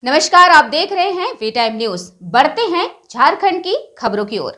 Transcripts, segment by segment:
नमस्कार, आप देख रहे हैं वी टाइम न्यूज। बढ़ते हैं झारखंड की खबरों की ओर।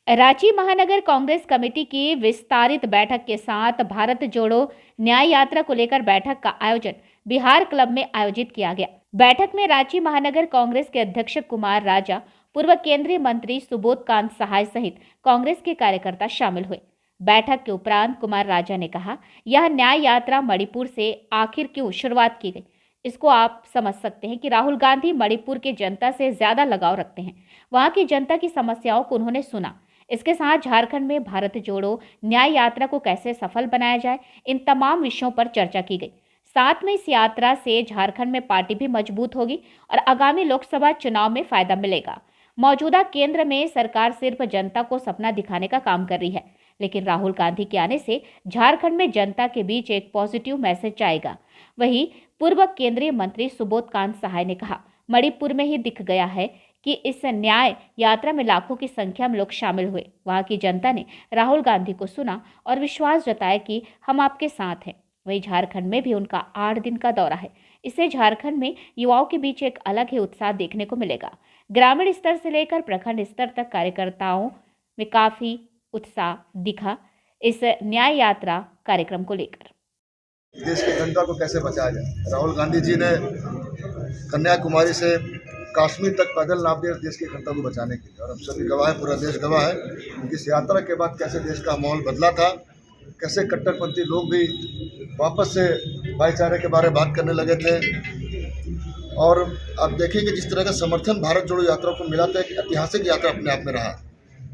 रांची महानगर कांग्रेस कमेटी की विस्तारित बैठक के साथ भारत जोड़ो न्याय यात्रा को लेकर बैठक का आयोजन बिहार क्लब में आयोजित किया गया। बैठक में रांची महानगर कांग्रेस के अध्यक्ष कुमार राजा, पूर्व केंद्रीय मंत्री सुबोध कांत सहाय सहित कांग्रेस के कार्यकर्ता शामिल हुए। बैठक के उपरांत कुमार राजा ने कहा, यह न्याय यात्रा मणिपुर से आखिर क्यों शुरुआत की गई, इसको आप समझ सकते हैं कि राहुल गांधी मणिपुर के जनता से ज्यादा लगाव रखते हैं। वहां की जनता की समस्याओं को उन्होंने सुना। इसके साथ झारखंड में भारत जोड़ो न्याय यात्रा को कैसे सफल बनाया जाए, इन तमाम विषयों पर चर्चा की गई। साथ में इस यात्रा से झारखंड में पार्टी भी मजबूत होगी और आगामी लोकसभा चुनाव में फायदा मिलेगा। मौजूदा केंद्र में सरकार सिर्फ जनता को सपना दिखाने का काम कर रही है, लेकिन राहुल गांधी के आने से झारखंड में जनता के बीच एक पॉजिटिव मैसेज आएगा। वहीं पूर्व केंद्रीय मंत्री सुबोध कांत सहाय ने कहा, मणिपुर में ही दिख गया है कि इस न्याय यात्रा में लाखों की संख्या में लोग शामिल हुए। वहां की जनता ने राहुल गांधी को सुना और विश्वास जताया कि हम आपके साथ हैं। वहीं झारखंड में भी उनका 8 दिन का दौरा है। इससे झारखंड में युवाओं के बीच एक अलग ही उत्साह देखने को मिलेगा। ग्रामीण स्तर से लेकर प्रखंड स्तर तक कार्यकर्ताओं में काफी उत्साह दिखा इस न्याय यात्रा कार्यक्रम को लेकर। देश की जनता को कैसे बचाया जाए। राहुल गांधी जी ने कन्याकुमारी से कश्मीर तक पैदल नाप दिया देश की जनता को बचाने के लिए, और हम सभी गवाह है, पूरा देश गवाह है। इस यात्रा के बाद कैसे देश का माहौल बदला था, कैसे कट्टरपंथी लोग भी वापस से भाईचारे के बारे में बात करने लगे थे। और आप देखेंगे जिस तरह का समर्थन भारत जोड़ो यात्रा को मिला था, एक ऐतिहासिक यात्रा अपने आप में रहा।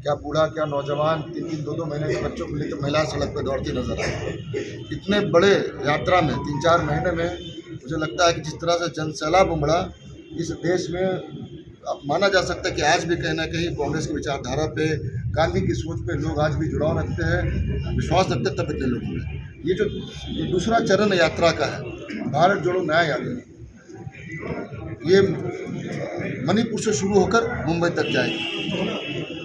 क्या बूढ़ा क्या नौजवान, 3-3, 2-2 महीने के बच्चों को लेकर महिलाएं सड़क पर दौड़ती नजर आई। इतने बड़े यात्रा में 3-4 महीने में मुझे लगता है कि जिस तरह से जनसैलाब उमड़ा इस देश में, अब माना जा सकता है कि आज भी कहीं ना कहीं कांग्रेस की विचारधारा पे, गांधी की सोच पे लोग आज भी जुड़ाव रखते हैं, विश्वास रखते हैं। तब इतने लोग हैं। ये जो दूसरा चरण यात्रा का है, भारत जोड़ो न्याय यात्रा, ये मणिपुर से शुरू होकर मुंबई तक जाएगी।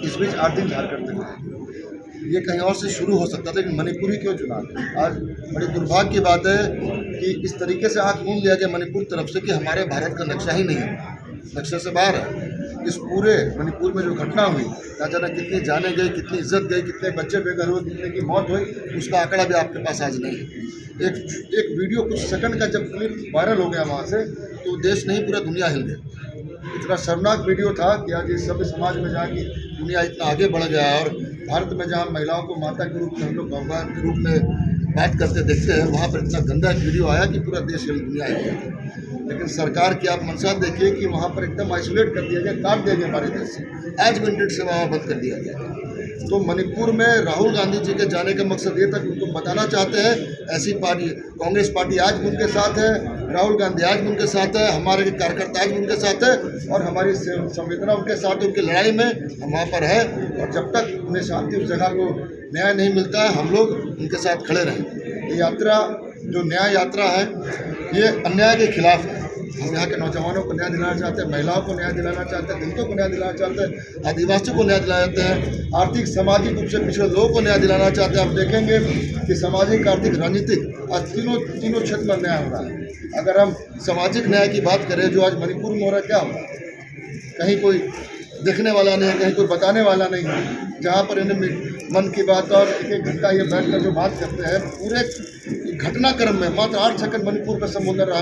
इस बीच 8 दिन झारखंड तक जाएगी। ये कहीं और से शुरू हो सकता था, लेकिन मणिपुर ही क्यों चुना? आज बड़ी दुर्भाग्य की बात है कि इस तरीके से आंख मूंद लिया गया मणिपुर तरफ से कि हमारे भारत का नक्शा ही नहीं है, नक्शे से बाहर है। इस पूरे मणिपुर में जो घटना हुई, ना जाने कितनी जाने गई, कितनी इज्जत गई, कितने बच्चे बेघर हुए, कितने की मौत हुई, उसका आंकड़ा भी आपके पास आज नहीं है। एक वीडियो कुछ सेकंड का जब क्लिप वायरल हो गया वहाँ से, तो देश नहीं पूरा दुनिया हिल गई। इतना शर्मनाक वीडियो था कि आज इस सभ्य समाज में जहाँ की दुनिया इतना आगे बढ़ गया है, और भारत में जहाँ महिलाओं को माता के रूप में, हम लोग भगवान के रूप में बात करते देखते हैं, वहाँ पर इतना गंदा एक वीडियो आया कि पूरा देश दुनिया हिल गया। लेकिन सरकार की आप मंशा देखिए कि वहाँ पर एकदम आइसोलेट कर दिया गया, काट दिया गया हमारे देश से, एज मिनटेड से वहाँ बंद कर दिया गया। तो मणिपुर में राहुल गांधी जी के जाने का मकसद ये था कि उनको बताना चाहते हैं, ऐसी पार्टी कांग्रेस पार्टी आज भी उनके साथ है, राहुल गांधी आज भी उनके साथ है, हमारे कार्यकर्ता आज भी उनके साथ है, और हमारी संवेदना उनके साथ है। उनकी लड़ाई में हम वहाँ पर है, और जब तक उन्हें शांति उस जगह को न्याय नहीं मिलता है, हम लोग उनके साथ खड़े रहेंगे। ये यात्रा जो न्याय यात्रा है, ये अन्याय के खिलाफ है। हम यहाँ के नौजवानों को न्याय दिलाना चाहते हैं, महिलाओं को न्याय दिलाना चाहते हैं, दलितों को न्याय दिलाना चाहते हैं, आदिवासियों को न्याय दिलाना चाहते हैं, आर्थिक सामाजिक रूप से पिछड़े लोगों को न्याय दिलाना चाहते हैं। आप देखेंगे कि सामाजिक, आर्थिक, राजनीतिक आज तीनों क्षेत्र में न्याय हो रहा है। अगर हम सामाजिक न्याय की बात करें, जो आज मणिपुर में हो रहा है, क्या हो रहा है? कहीं कोई देखने वाला नहीं है, कहीं कोई बताने वाला नहीं है। जहाँ पर इन्हें मन की बात और एक घंटा ये बैठ कर जो बात करते हैं, पूरे घटनाक्रम में मात्र 8 सेकंड मणिपुर का संबोधन रहा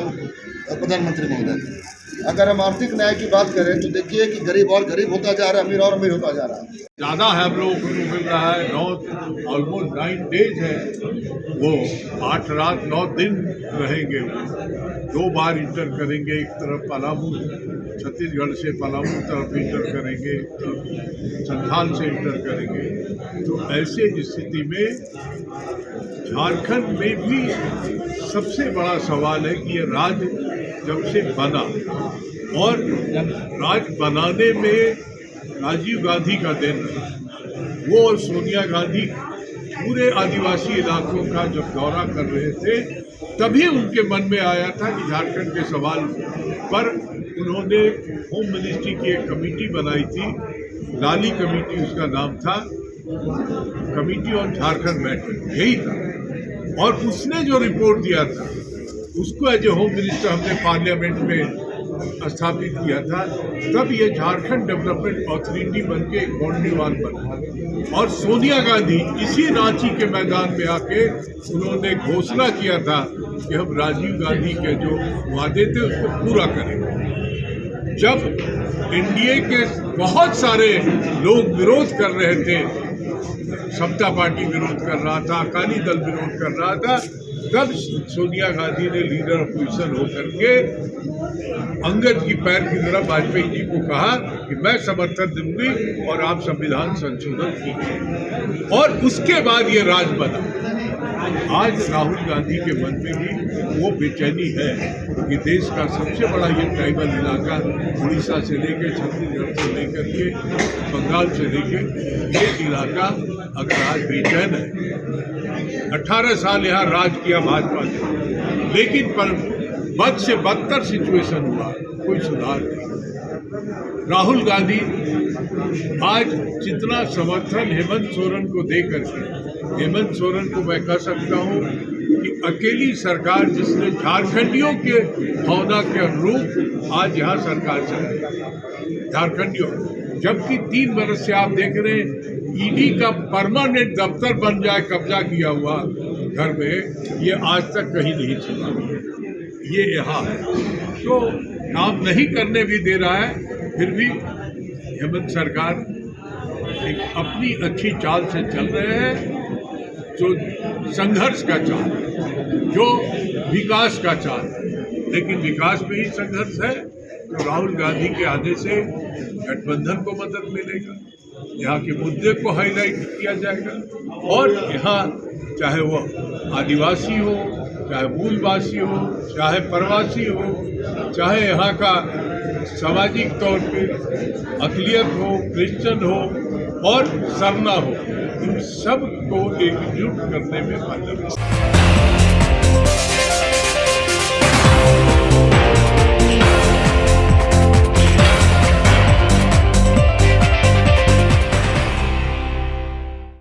प्रधानमंत्री महोदय। अगर हम आर्थिक न्याय की बात करें तो देखिए कि गरीब और गरीब होता जा रहा है, अमीर और अमीर होता जा रहा है। ज़्यादा है हम लोगों को मिल रहा है। ऑलमोस्ट 9 डेज है, वो 8 रात 9 दिन रहेंगे। 2 बार इंटर करेंगे, एक तरफ पलामू, छत्तीसगढ़ से पलामू तरफ इंटर करेंगे, संथाल से इंटर करेंगे। तो ऐसे स्थिति में झारखंड में भी सबसे बड़ा सवाल है कि ये राज्य जब से बना, और राज्य बनाने में राजीव गांधी का देन रहा। वो और सोनिया गांधी पूरे आदिवासी इलाकों का जब दौरा कर रहे थे, तभी उनके मन में आया था कि झारखंड के सवाल पर उन्होंने होम मिनिस्ट्री की एक कमेटी बनाई थी, लाली कमेटी उसका नाम था, कमेटी ऑन झारखंड मैटर, यही था। और उसने जो रिपोर्ट दिया था, उसको एज ए होम मिनिस्टर हमने पार्लियामेंट में स्थापित किया था, तब ये झारखंड डेवलपमेंट अथॉरिटी बन के एक बाउंड्री वॉल बना और सोनिया गांधी इसी रांची के मैदान में आके उन्होंने घोषणा किया था कि हम राजीव गांधी के जो वादे थे उसको पूरा करेंगे। जब एनडीए के बहुत सारे लोग विरोध कर रहे थे, समता पार्टी विरोध कर रहा था, अकाली दल विरोध कर रहा था, तब सोनिया गांधी ने लीडर अपोजिशन होकर के अंगद की पैर की तरह वाजपेयी जी को कहा कि मैं समर्थन दूंगी और आप संविधान संशोधन कीजिए, और उसके बाद ये राज बना। आज राहुल गांधी के मन में भी वो बेचैनी है कि देश का सबसे बड़ा ये ट्राइबल इलाका उड़ीसा से लेकर छत्तीसगढ़ से लेकर के बंगाल से लेकर ये इलाका अगर आज बेचैन है। 18 साल यहाँ राज किया भाजपा ने, लेकिन पर बद से बदतर सिचुएशन हुआ, कोई सुधार नहीं। राहुल गांधी आज जितना समर्थन हेमंत सोरेन को दे करके, हेमंत सोरेन को मैं कह सकता हूँ कि अकेली सरकार जिसने झारखंडियों के भावना के अनुरूप आज यहाँ सरकार चलाई, झारखंडियों, जबकि 3 बरस से आप देख रहे हैं ईडी का परमानेंट दफ्तर बन जाए कब्जा किया हुआ घर में, ये आज तक कहीं नहीं चला। ये यहाँ है तो काम नहीं करने भी दे रहा है, फिर भी हेमंत सरकार एक अपनी अच्छी चाल से चल रहे हैं, जो संघर्ष का चाल है, जो विकास का चाल है। लेकिन विकास में ही संघर्ष है तो राहुल गांधी के आने से गठबंधन को मदद मिलेगा, यहाँ के मुद्दे को हाईलाइट किया जाएगा, और यहाँ चाहे वो आदिवासी हो, चाहे मूलवासी हो, चाहे प्रवासी हो, चाहे यहाँ का सामाजिक तौर पे अक़लियत हो, क्रिश्चियन हो और सरना हो, इन सब को एकजुट करने में मदद।